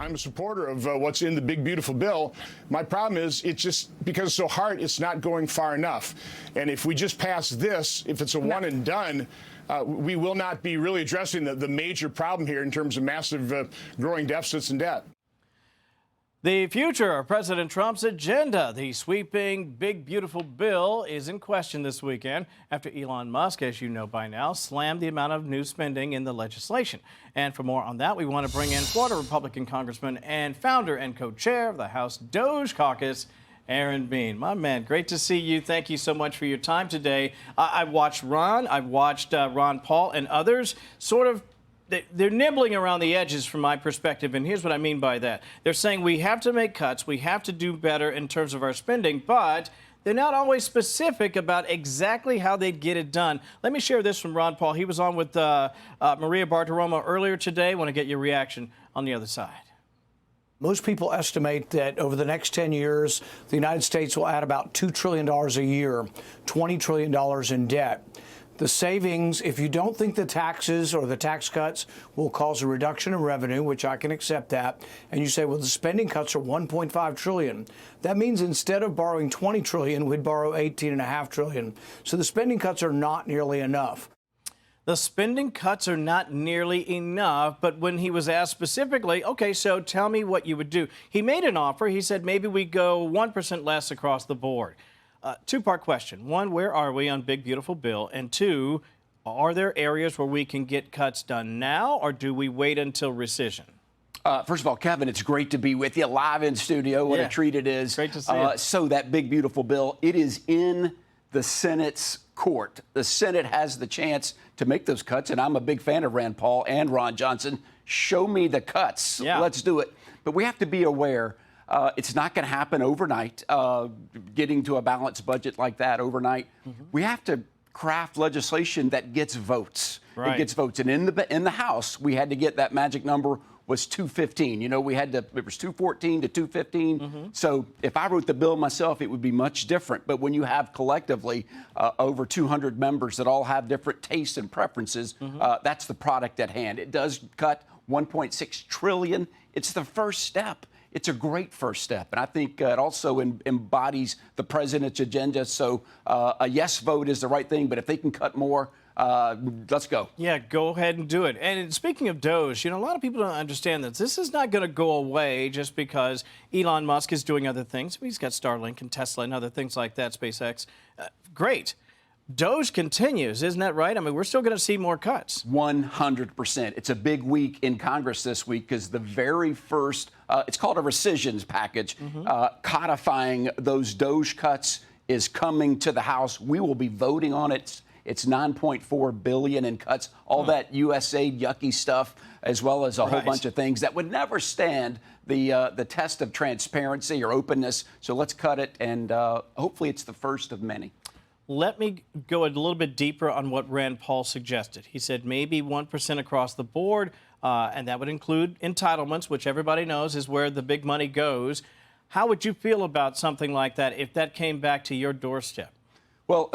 I'm a supporter of what's in the big, beautiful bill. My problem is it's just because it's so hard, it's not going far enough. And if we just pass this, if it's a one and done, we will not be really addressing the major problem here in terms of massive growing deficits and debt. The future of President Trump's agenda, the sweeping big beautiful bill, is in question this weekend after Elon Musk, as you know by now, slammed the amount of new spending in the legislation. And for more on that, we want to bring in Florida Republican Congressman and founder and co-chair of the House DOJ Caucus, Aaron Bean. My man, great to see you. Thank you so much for your time today. I've watched Ron Paul and others sort of they're nibbling around the edges from my perspective, and here's what I mean by that. They're saying we have to make cuts, we have to do better in terms of our spending, but they're not always specific about exactly how they'd get it done. Let me share this from Ron Paul. He was on with Maria Bartiromo earlier today. I want to get your reaction on the other side. Most people estimate that over the next 10 years, the United States will add about $2 trillion a year, $20 trillion in debt. The savings, if you don't think the taxes or the tax cuts will cause a reduction in revenue, which I can accept that, and you say, well, the spending cuts are $1.5 trillion. That means instead of borrowing $20 trillion, we'd borrow $18.5 trillion. So the spending cuts are not nearly enough. The spending cuts are not nearly enough, but when he was asked specifically, okay, so tell me what you would do, he made an offer. He said maybe we go 1% less across the board. Two-part question. One, where are we on Big Beautiful Bill? And two, are there areas where we can get cuts done now, or do we wait until rescission? First of all, Kevin, it's great to be with you live in studio. What a treat it is. Great to see you. So that Big Beautiful Bill, it is in the Senate's court. The Senate has the chance to make those cuts, and I'm a big fan of Rand Paul and Ron Johnson. Show me the cuts. Yeah. Let's do it. But we have to be aware it's not going to happen overnight, getting to a balanced budget like that overnight. We have to craft legislation that gets votes. Right. It gets votes. And in the House, we had to get that magic number was 215. You know, we had to, it was 214 to 215. So if I wrote the bill myself, it would be much different. But when you have collectively over 200 members that all have different tastes and preferences, that's the product at hand. It does cut $1.6 trillion. It's the first step. It's a great first step, and I think it also embodies the president's agenda. So a yes vote is the right thing, but if they can cut more, let's go. Yeah, go ahead and do it. And speaking of DOJ, you know, a lot of people don't understand that this is not going to go away just because Elon Musk is doing other things. He's got Starlink and Tesla and other things like that, SpaceX. Great. DOJ continues, isn't that right? I mean, we're still going to see more cuts. 100%. It's a big week in Congress this week because the very first, it's called a rescissions package, codifying those DOJ cuts is coming to the House. We will be voting on it. It's $9.4 billion in cuts, all that USAID yucky stuff, as well as a whole bunch of things that would never stand the test of transparency or openness. So let's cut it, and hopefully it's the first of many. Let me go a little bit deeper on what Rand Paul suggested. He said maybe 1% across the board, and that would include entitlements, which everybody knows is where the big money goes. How would you feel about something like that if that came back to your doorstep? Well,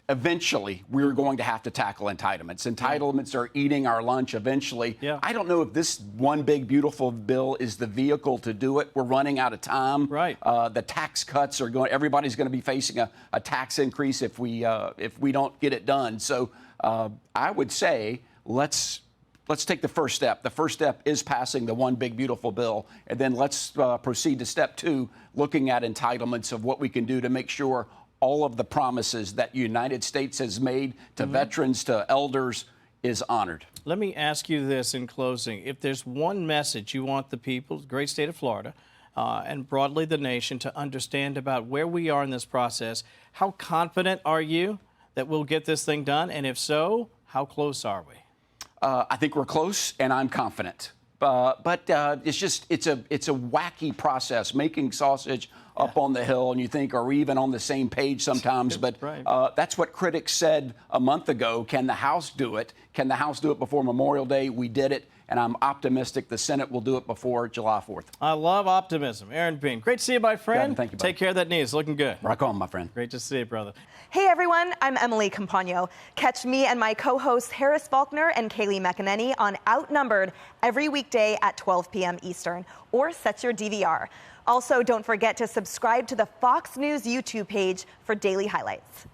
eventually, we're going to have to tackle entitlements. Entitlements are eating our lunch eventually. Yeah. I don't know if this one big, beautiful bill is the vehicle to do it. We're running out of time. Right. The tax cuts are going, everybody's going to be facing a tax increase if we don't get it done. So I would say let's take the first step. The first step is passing the one big, beautiful bill. And then let's proceed to step two, looking at entitlements of what we can do to make sure all of the promises that the United States has made to veterans, to elders, is honored. Let me ask you this in closing. If there's one message you want the people, the great state of Florida, and broadly the nation to understand about where we are in this process, how confident are you that we'll get this thing done? And if so, how close are we? I think we're close, and I'm confident. But it's a wacky process, making sausage up on the hill, and you think are we even on the same page sometimes. But that's what critics said a month ago. Can the House do it? Can the House do it before Memorial Day? We did it. and I'm optimistic the Senate will do it before July 4th. I love optimism. Aaron Bean, great to see you, my friend. Gavin, thank you, buddy. Take care of that knee. It's looking good. Rock on, my friend. Great to see you, brother. Hey everyone, I'm Emily Campagno. Catch me and my co-hosts Harris Faulkner and Kaylee McEnany on Outnumbered every weekday at 12 p.m. Eastern, or set your DVR. Also, don't forget to subscribe to the Fox News YouTube page for daily highlights.